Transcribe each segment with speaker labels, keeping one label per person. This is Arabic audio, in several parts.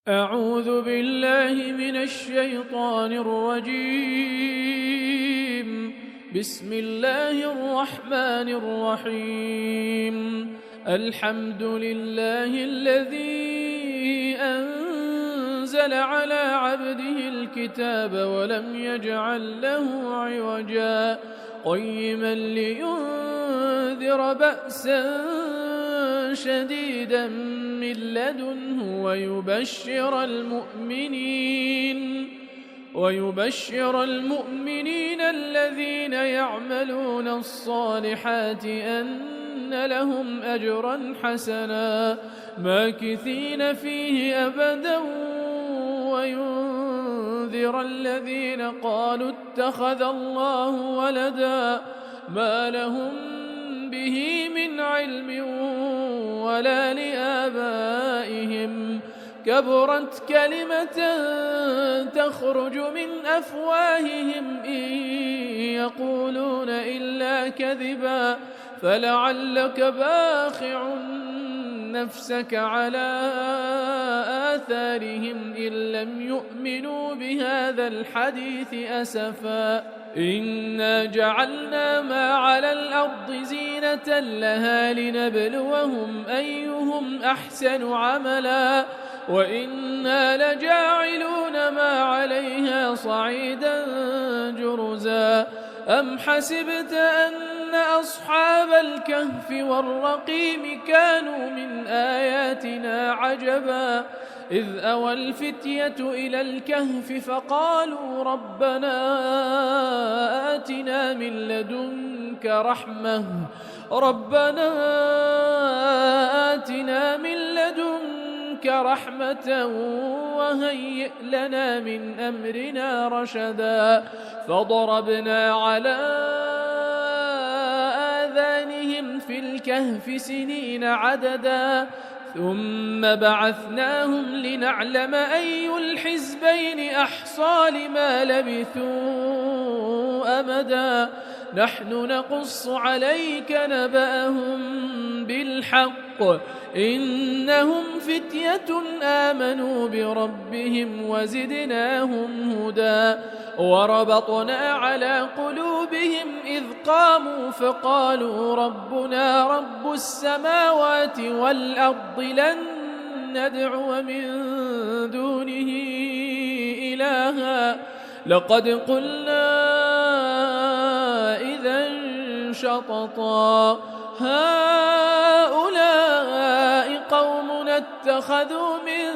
Speaker 1: أعوذ بالله من الشيطان الرجيم. بسم الله الرحمن الرحيم. الحمد لله الذي أنزل على عبده الكتاب ولم يجعل له عوجا قيما لينذر بأسا شديدا من لدنه ويبشر المؤمنين الذين يعملون الصالحات أن لهم أجرا حسنا ماكثين فيه أبدا وينذر الذين قالوا اتخذ الله ولدا ما لهم به من علم ولا لآبائهم كبرت كلمة تخرج من أفواههم إن يقولون إلا كذبا فلعلك باخع نفسك على آثارهم إن لم يؤمنوا بهذا الحديث أسفا إنا جعلنا ما على الأرض زينة لها لنبلوهم أيهم أحسن عملا وإنا لجاعلون ما عليها صعيدا جرزا أم حسبت أن أصحاب الكهف والرقيم كانوا من آياتنا عجبا إذ أوى الفتية إلى الكهف فقالوا ربنا آتنا من لدنك رحمة وهيئ لنا من أمرنا رشدا فضربنا على آذانهم في الكهف سنين عددا ثم بعثناهم لنعلم أي الحزبين أحصى لما لبثوا أمدا نحن نقص عليك نبأهم بالحق إنهم فتية آمنوا بربهم وزدناهم هدى وربطنا على قلوبهم إذ قاموا فقالوا ربنا رب السماوات والأرض لن ندعو من دونه إلها لقد قلنا إذا شططا هؤلاء قومنا اتخذوا من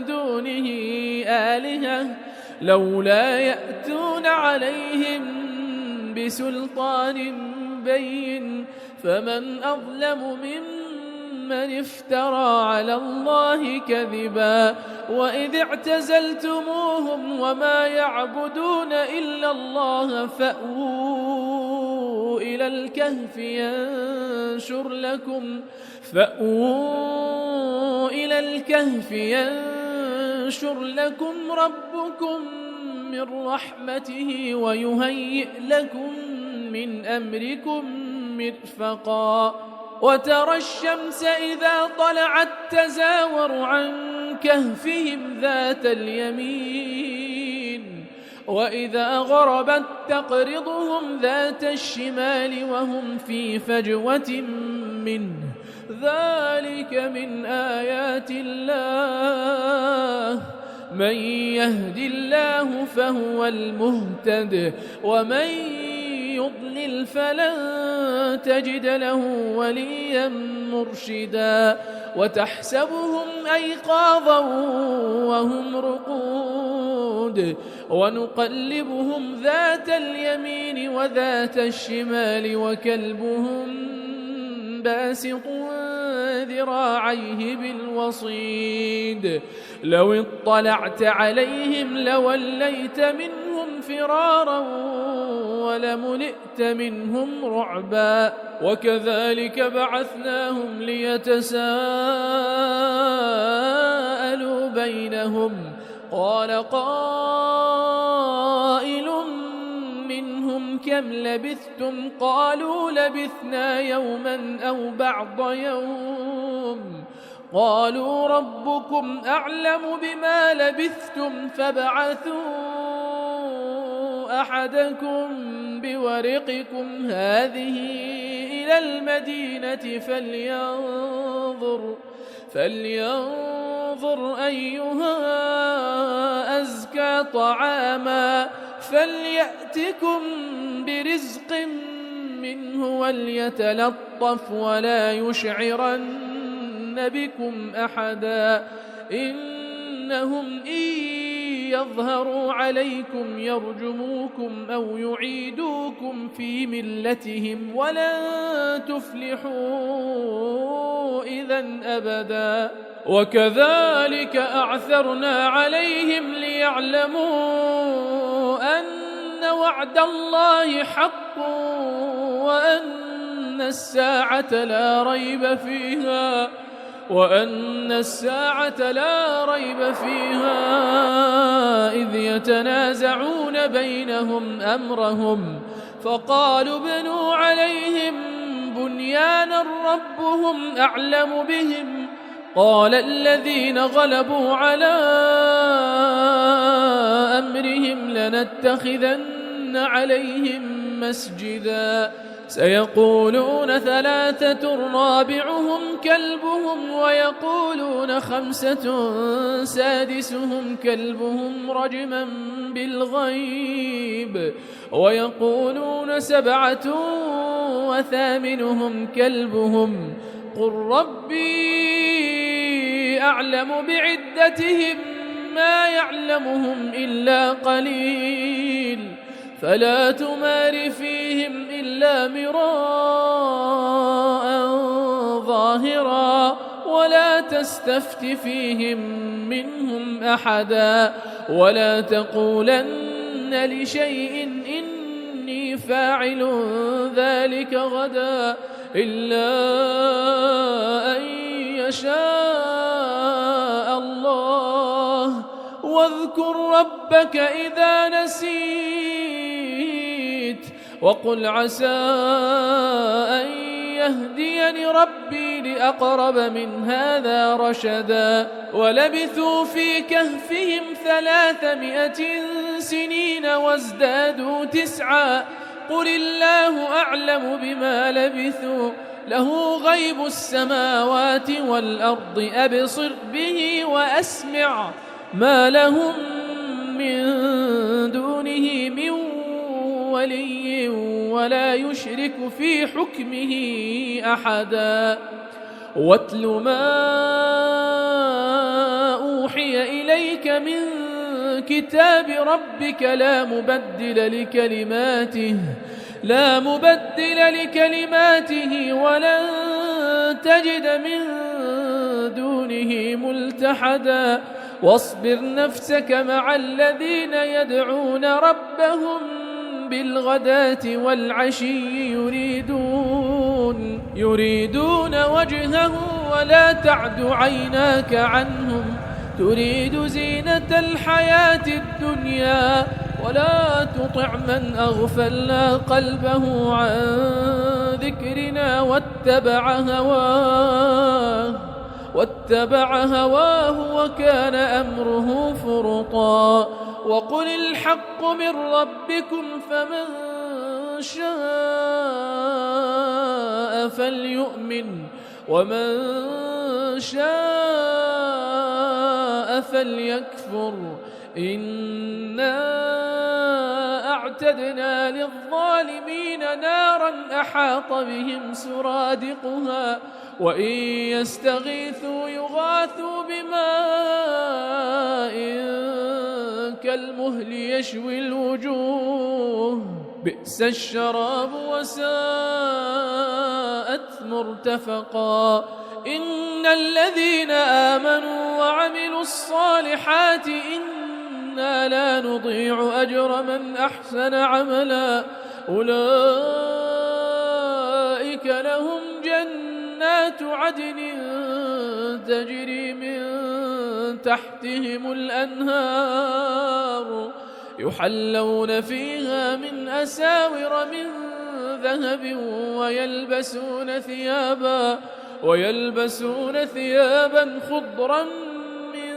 Speaker 1: دونه آلهة لولا يأتون عليهم بسلطان بين فمن أظلم ممن افترى على الله كذبا وإذ اعتزلتموهم وما يعبدون إلا الله فأووا إلى الكهف ينشر لكم ربكم من رحمته ويهيئ لكم من أمركم مرفقا وترى الشمس إذا طلعت تزاور عن كهفهم ذات اليمين وإذا غربت تقرضهم ذات الشمال وهم في فجوة منه ذلك من آيات الله من يهد الله فهو المهتد ومن يضلل فلن تجد له وليا مرشدا وتحسبهم أيقاظا وهم رقود ونقلبهم ذات اليمين وذات الشمال وكلبهم باسط ذراعيه بالوصيد لو اطلعت عليهم لوليت منهم فرارا ولملئت منهم رعبا وكذلك بعثناهم ليتساءلوا بينهم قال قائل منهم كم لبثتم قالوا لبثنا يوما أو بعض يوم قالوا ربكم أعلم بما لبثتم فابعثوا أحدكم بورقكم هذه إلى المدينة فلينظر أيها أزكى طعاما فليأتكم برزق منه وليتلطف ولا يشعرن بكم أحدا إنهم إن يظهروا عليكم يرجموكم أو يعيدوكم في ملتهم ولن تفلحوا إذا أبدا وكذلك أعثرنا عليهم ليعلموا أن وعد الله حق وأن الساعة لا ريب فيها إذ يتنازعون بينهم أمرهم فقالوا ابنوا عليهم بنيانا ربهم أعلم بهم قال الذين غلبوا على أمرهم لنتخذن عليهم مسجدا سيقولون 3 رابعهم كلبهم ويقولون 5 سادسهم كلبهم رجما بالغيب ويقولون 7 وثامنهم كلبهم قل ربي أعلم بعدتهم ما يعلمهم إلا قليل فلا تمار فيهم إلا مراء ظاهرا ولا تستفت فيهم منهم أحدا ولا تقولن لشيء إني فاعل ذلك غدا إلا أن يشاء الله واذكر ربك إذا نسيت وقل عسى أن يهديني ربي لأقرب من هذا رشدا ولبثوا في كهفهم 300 سنين وازدادوا 9 قل الله أعلم بما لبثوا له غيب السماوات والأرض أبصر به وأسمع ما لهم من دونه من ولي ولا يشرك في حكمه أحدا واتل ما أوحي إليك من كتاب ربك لا مبدل لكلماته ولن تجد من دونه ملتحدا واصبر نفسك مع الذين يدعون ربهم بالغداة والعشي يريدون وجهه ولا تعد عيناك عنهم تريد زينة الحياة الدنيا ولا تطع من أغفلنا قلبه عن ذكرنا واتبع هواه وكان أمره فرطا وقل الحق من ربكم فمن شاء فليؤمن ومن شاء فليكفر إنا أعتدنا للظالمين نارا أحاط بهم سرادقها وإن يستغيثوا يغاثوا بماء كالمهل يشوي الوجوه بئس الشراب وساءت مرتفقا إن الذين آمنوا وعملوا الصالحات إنا لا نضيع أجر من أحسن عملا أولئك لهم جنات عدن تجري من تحتهم الأنهار يحلون فيها من أساور من ذهب ويلبسون ويلبسون ثيابا خضرا من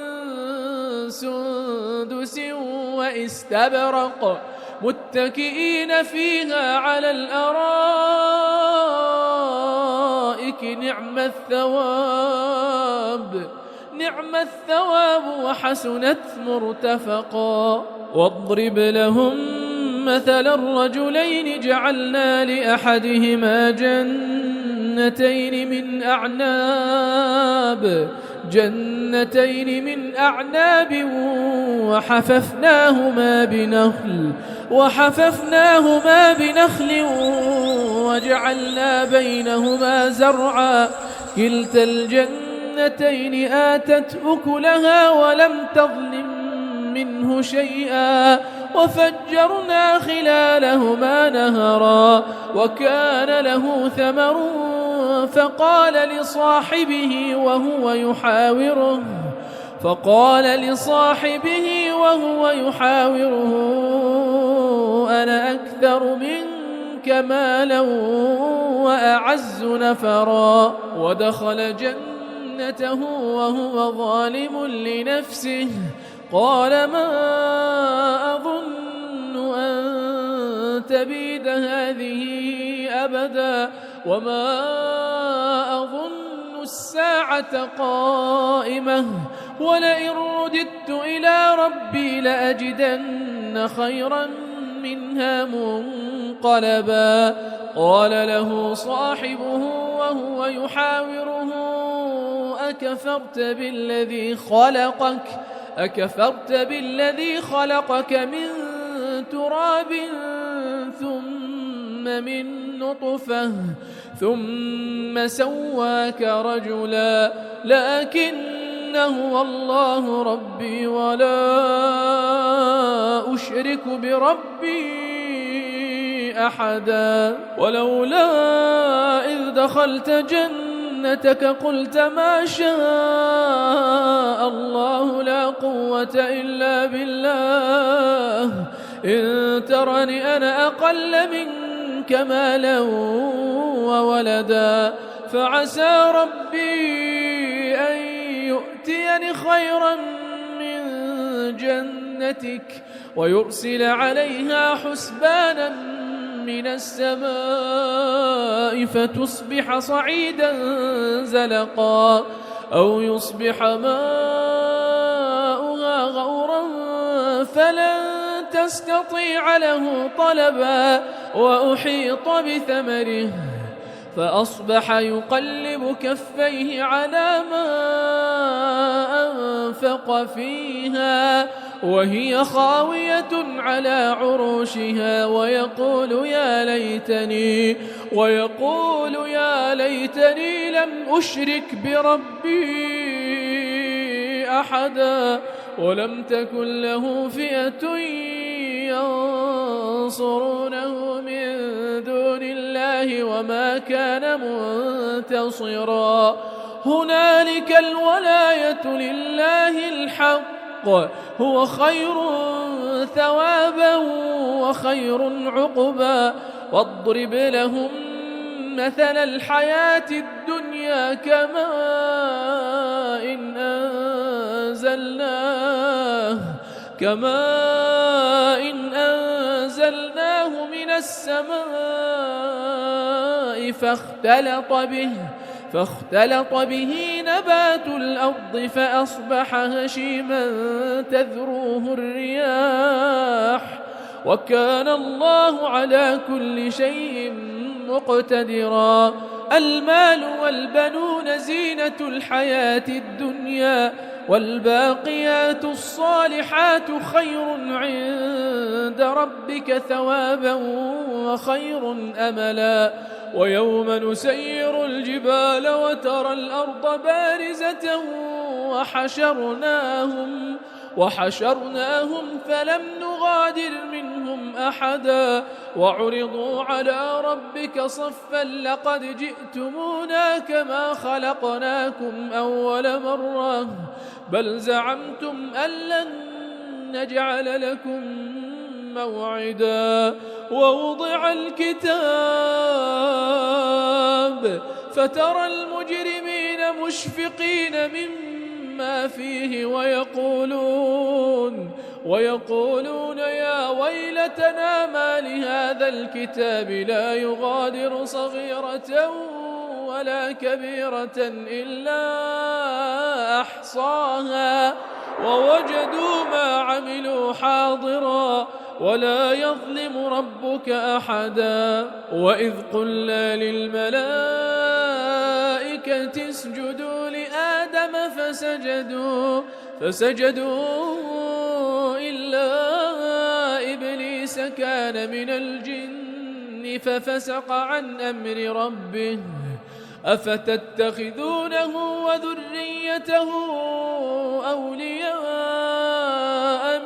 Speaker 1: سندس واستبرق متكئين فيها على الأرائك نعم الثواب وحسنت مرتفقا. واضرب لهم مثل الرجلين جعلنا لأحدهما جنتين من أعناب وحففناهما بنخل وجعلنا بينهما زرعا كلتا الجنتين آتت أكلها ولم تظلم منه شيئا وفجرنا خلالهما نهرا وكان له ثمر فقال لصاحبه وهو يحاوره أنا أكثر منك مالا وأعز نفرا. ودخل جنته وهو ظالم لنفسه قال ما أظن أن تبيد هذه أبدا وما أظن الساعة قائمة ولئن رددت إلى ربي لأجدن خيرا منها منقلبا. قال له صاحبه وهو يحاوره أكفرت بالذي خلقك من تراب ثم من نطفة ثم سواك رجلا لكن هو الله ربي ولا أشرك بربي أحدا. ولولا إذ دخلت جنتك قلت ما شاء الله لا قوة إلا بالله إن ترني أنا أقل منك مالا وولدا فعسى ربي أن يؤتيني خيرا من جنتك ويرسل عليها حسبانا من السماء فتصبح صعيدا زلقا أو يصبح ماؤها غورا فلن تستطيع له طلبا وأحيط بثمره فأصبح يقلب كفيه على ما أنفق فيها وهي خاوية على عروشها ويقول يا ليتني لم أشرك بربي أحدا ولم تكن له فئة ينصرونه من دون الله وما كان منتصرا. هنالك الولاية لله الحق هو خير ثوابا وخير عقبا. واضرب لهم مثل الحياة الدنيا كماء إن أنزلناه من السماء فاختلط به نبات الأرض فأصبح هشيما تذروه الرياح وكان الله على كل شيء مقتدرا. المال والبنون زينة الحياة الدنيا والباقيات الصالحات خير عند ربك ثوابا وخير أملا. ويوم نسير الجبال وترى الأرض بارزة وحشرناهم فلم نغادر منهم أحدا وعرضوا على ربك صفا لقد جئتمونا كما خلقناكم أول مرة بل زعمتم أن لن نجعل لكم موعدا. ووضع الكتاب فترى المجرمين مشفقين مما فيه ويقولون يا ويلتنا ما لهذا الكتاب لا يغادر صغيرة ولا كبيرة إلا أحصاها ووجدوا ما عملوا حاضرا ولا يظلم ربك أحدا. وإذ قلنا للملائكة اسجدوا لآدم فسجدوا إلا إبليس كان من الجن ففسق عن أمر ربه أفتتخذونه وذريته أولياء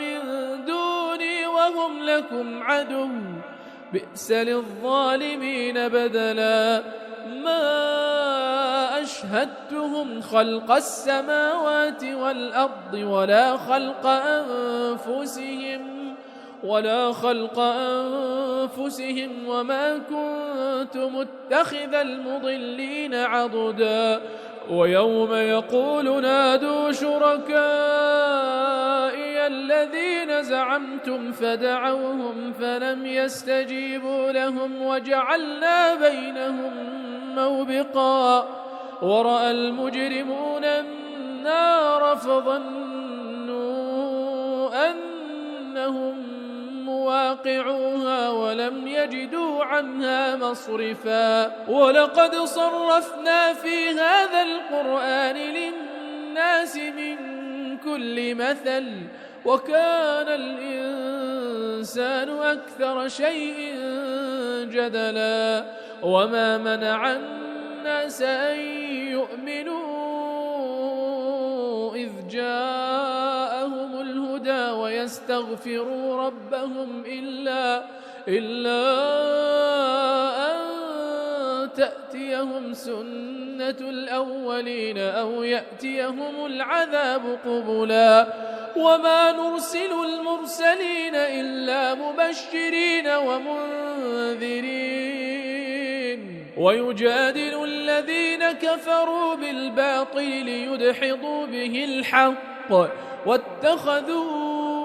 Speaker 1: من دوني وهم لكم عدو بئس للظالمين بدلا. ما أشهدتهم خلق السماوات والأرض ولا خلق أنفسهم وما كنت متخذ المضلين عضدا. ويوم يقول نادوا شركائي الذين زعمتم فدعوهم فلم يستجيبوا لهم وجعلنا بينهم موبقا. ورأى المجرمون النار فظنوا أنهم مواقعوها ولم يجدوا عنها مصرفا. ولقد صرفنا في هذا القرآن للناس من كل مثل وكان الإنسان أكثر شيء جدلا. وما منع الناس أن يؤمنوا إذ جاءهم الهدى ويستغفروا ربهم إلا أن تأتيهم سنة الأولين أو يأتيهم العذاب قبلا. وما نرسل المرسلين إلا مبشرين ومنذرين ويجادل الذين كفروا بالباطل ليدحضوا به الحق واتخذوا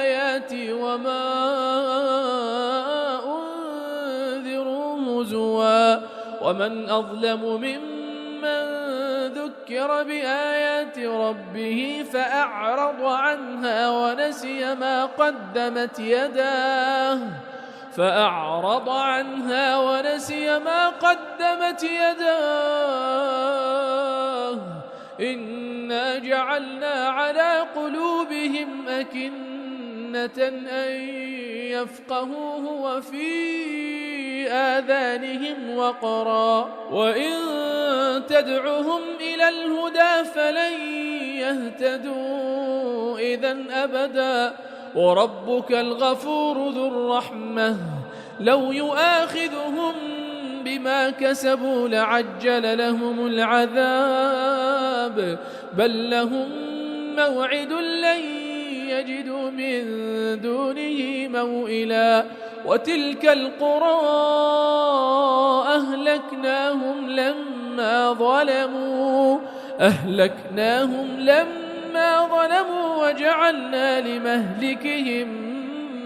Speaker 1: آياتي وما أنذروا هزوا. ومن أظلم ممن ذكر بآيات ربه فأعرض عنها ونسي ما قدمت يداه إنا جعلنا على قلوبهم أكنة أن يفقهوه وفي آذانهم وقرا وإن تدعهم إلى الهدى فلن يهتدوا إذن أبدا. وربك الغفور ذو الرحمة لو يؤاخذهم بما كسبوا لعجل لهم العذاب بل لهم موعد لن يجدوا من دونه موئلا. وتلك القرى أهلكناهم لما ظلموا وجعلنا لمهلكهم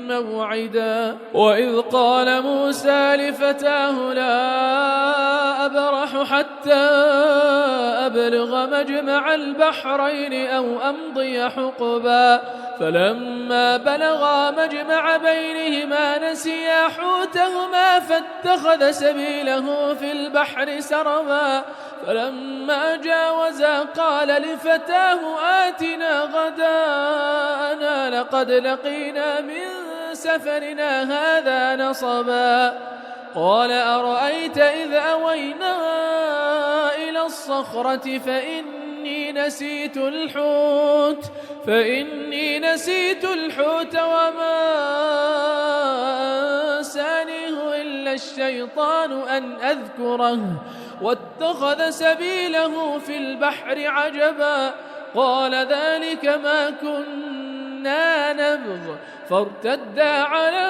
Speaker 1: موعدا. وإذ قال موسى لفتاه لا أبرح حتى أبلغ مجمع البحرين أو أمضي حقبا فلما بلغا مجمع بينهما نسيا حوتهما فاتخذ سبيله في البحر سربا فلما جاوزا قال لفتاه آتنا غداءنا لقد لقينا من سفرنا هذا نصبا. قال أرأيت إذ أوينا إلى الصخرة فإني نسيت الحوت وما أنسانيه إلا الشيطان أن أذكره واتخذ سبيله في البحر عجبا. قال ذلك ما كنا نبغ فارتدا على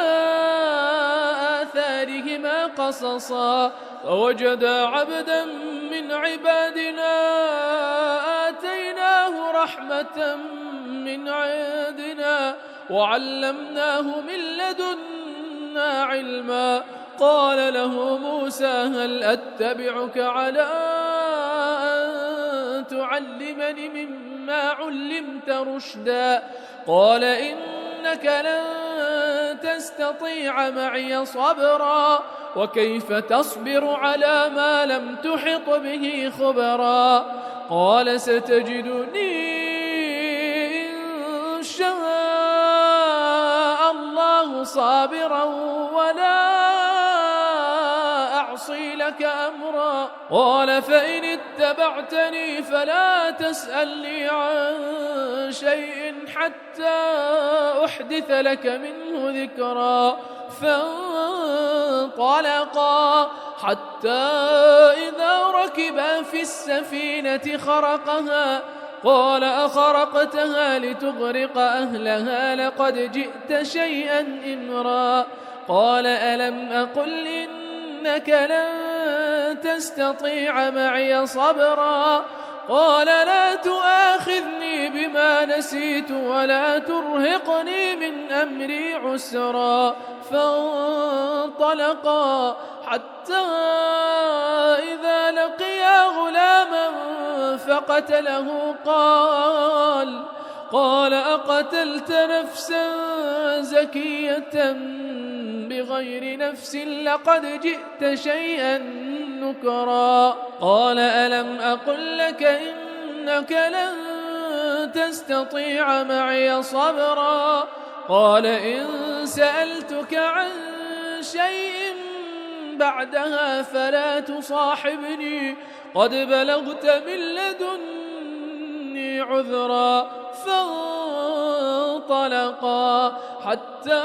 Speaker 1: آثارهما عليهما قصصا فوجدا عبدا من عبادنا آتيناه رحمة من عندنا وعلمناه من لدنا علما قال له موسى هل أتبعك على أن تعلمني مما علمت رشدا قال إنك لن تستطيع معي صبرا وكيف تصبر على ما لم تحط به خبرا قال ستجدني إن شاء الله صابرا ولا أعصي لك أمرا قال فإن اتبعتني فلا تسألني عن شيء حتى أحدث لك منه ذكرا فانطلقا حتى إذا ركبا في السفينة خرقها قال أخرقتها لتغرق أهلها لقد جئت شيئا إمرا قال ألم أقل إنك لن تستطيع معي صبرا قال لا تؤاخذني بما نسيت ولا ترهقني من أمري عسرا فانطلقا حتى إذا لقيا غلاما فقتله قال أقتلت نفسا زكية بغير نفس لقد جئت شيئا نكرا قال ألم أقل لك إنك لن تستطيع معي صبرا قال إن سألتك عن شيء بعدها فلا تصاحبني قد بلغت من لدني عذرا فانطلقا حتى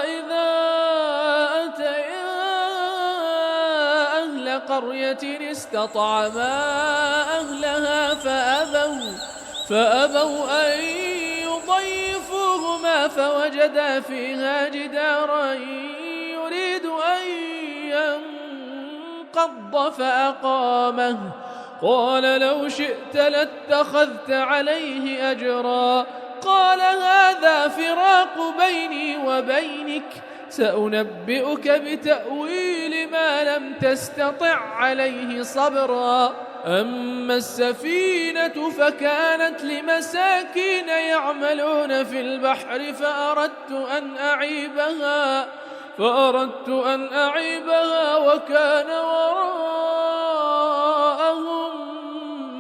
Speaker 1: إذا أتيا أهل قرية استطعما أهلها فأبوا أن يضيفوهما فوجدا فيها جدارا يريد أن ينقض فأقامه قال لو شئت لاتخذت عليه أجرا قال هذا فراق بيني وبينك سأنبئك بتأويل ما لم تستطع عليه صبرا أما السفينة فكانت لمساكين يعملون في البحر فأردت أن أعيبها وكان وراءهم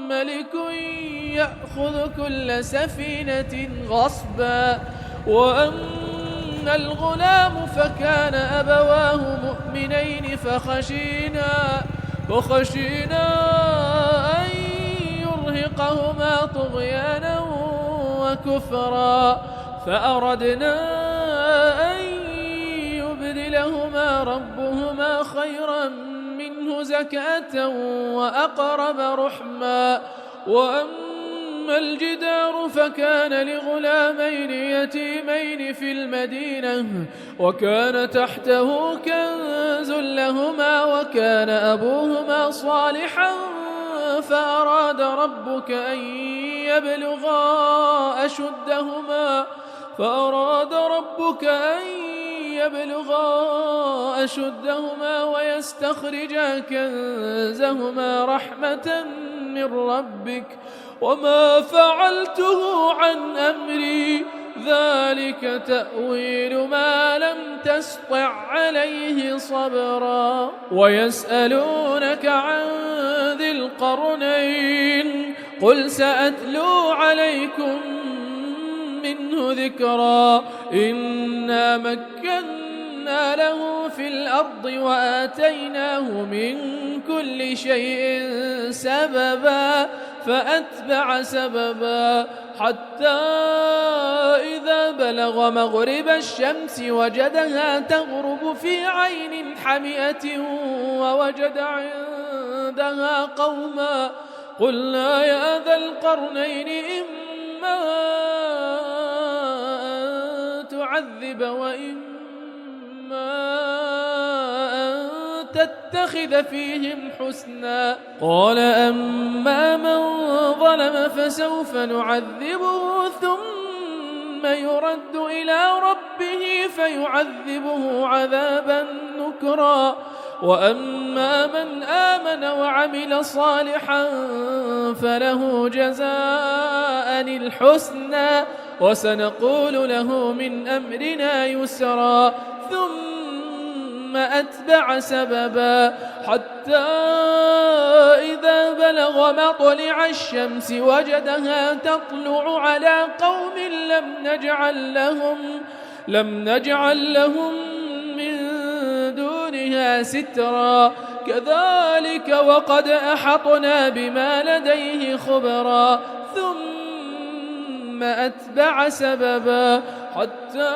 Speaker 1: ملك يأخذ كل سفينة غصبا وأما الغلام فكان أبواه مؤمنين فخشينا أن يرهقهما طغيانا وكفرا فأردنا أن يبدلهما ربهما خيرا منه زكاة وأقرب رحما وأما الجدار فكان لغلامين يتيمين في المدينة وكان تحته كنز لهما وكان أبوهما صالحا فأراد ربك أن يبلغا أشدهما ويستخرجا كنزهما رحمة من ربك وما فعلته عن أمري ذلك تأويل ما لم تسطع عليه صبرا ويسألونك عن ذي القرنين قل سأتلو عليكم منه ذكرا إنا مكنا له في الأرض وآتيناه من كل شيء سببا فأتبع سببا حتى إذا بلغ مغرب الشمس وجدها تغرب في عين حمئة ووجد عندها قوما قلنا يا ذا القرنين إما أن تعذب وإما تتخذ فيهم حسنا. قال أما من ظلم فسوف نعذبه ثم يرد إلى ربه فيعذبه عذابا نكرا، وأما من آمن وعمل صالحا فله جزاء الحسنى وسنقول له من أمرنا يسرا. ثم أتبع سببا حتى إذا بلغ مطلع الشمس وجدها تطلع على قوم لم نجعل لهم من دونها سترا، كذلك وقد أحطنا بما لديه خبرا. ثم أتبع سببا حتى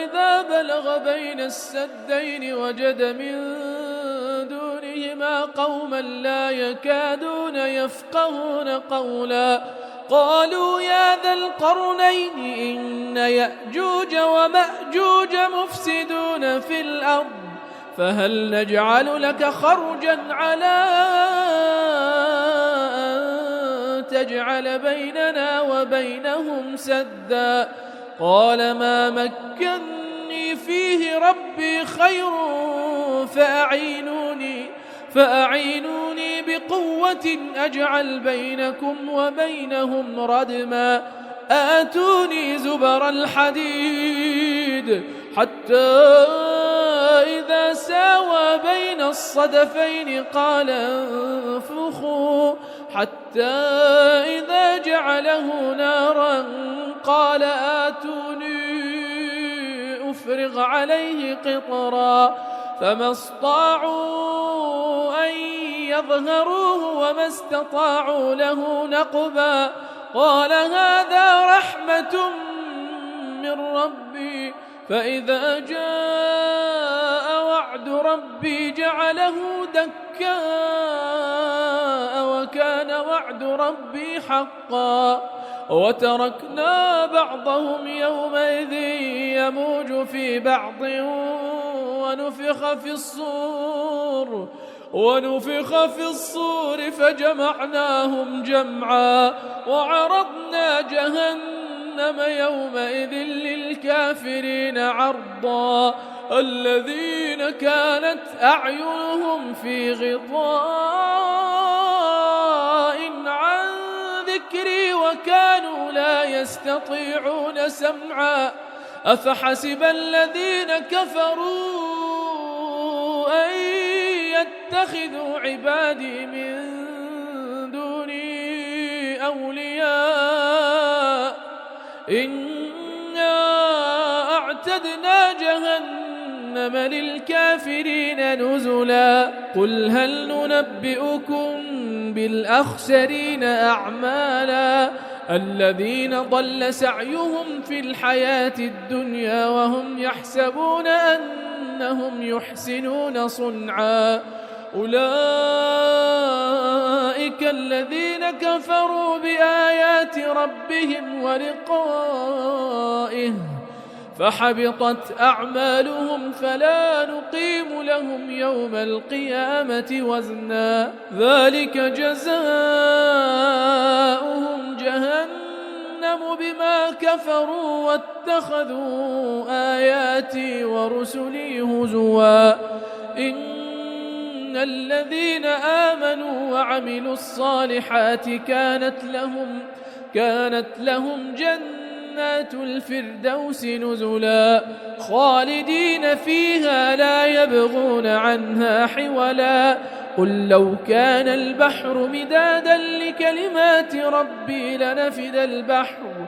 Speaker 1: إذا بلغ بين السدين وجد من دونهما قوما لا يكادون يفقهون قولا. قالوا يا ذا القرنين إن يأجوج ومأجوج مفسدون في الأرض فهل نجعل لك خرجا على أن تجعل بيننا وبينهم سدا؟ قال ما مكني فيه ربي خير فأعينوني بقوة أجعل بينكم وبينهم ردما. آتوني زبر الحديد حتى إذا ساوى بين الصدفين قال انفخوا حتى إذا جعله نارا قال آتوني أفرغ عليه قطرا، فما استطاعوا أن يظهروه وما استطاعوا له نقبا. قال هذا رحمة من ربي فإذا جاء وعد ربي جعله دكاء وكان وعد ربي حقا. وتركنا بعضهم يومئذ يموج في بعض ونفخ في الصور فجمعناهم جمعا وعرضنا جهنم يومئذ للكافرين عرضا. الذين كانت أعينهم في غطاء عن ذكري وكانوا لا يستطيعون سمعا. أفحسب الذين كفروا أن يتخذوا عبادي من دوني أولياء إنا أعتدنا جهنم للكافرين نزلا. قل هل ننبئكم بالأخسرين أعمالا الذين ضل سعيهم في الحياة الدنيا وهم يحسبون أنهم يحسنون صنعا. أولئك الذين كفروا بآيات ربهم ولقائه فحبطت أعمالهم فلا نقيم لهم يوم القيامة وزنا. ذلك جزاؤهم جهنم بما كفروا واتخذوا آياتي ورسلي هزوا. إن الذين آمنوا وعملوا الصالحات كانت لهم جنات الفردوس نزلا خالدين فيها لا يبغون عنها حولا. قل لو كان البحر مدادا لكلمات ربي لنفد البحر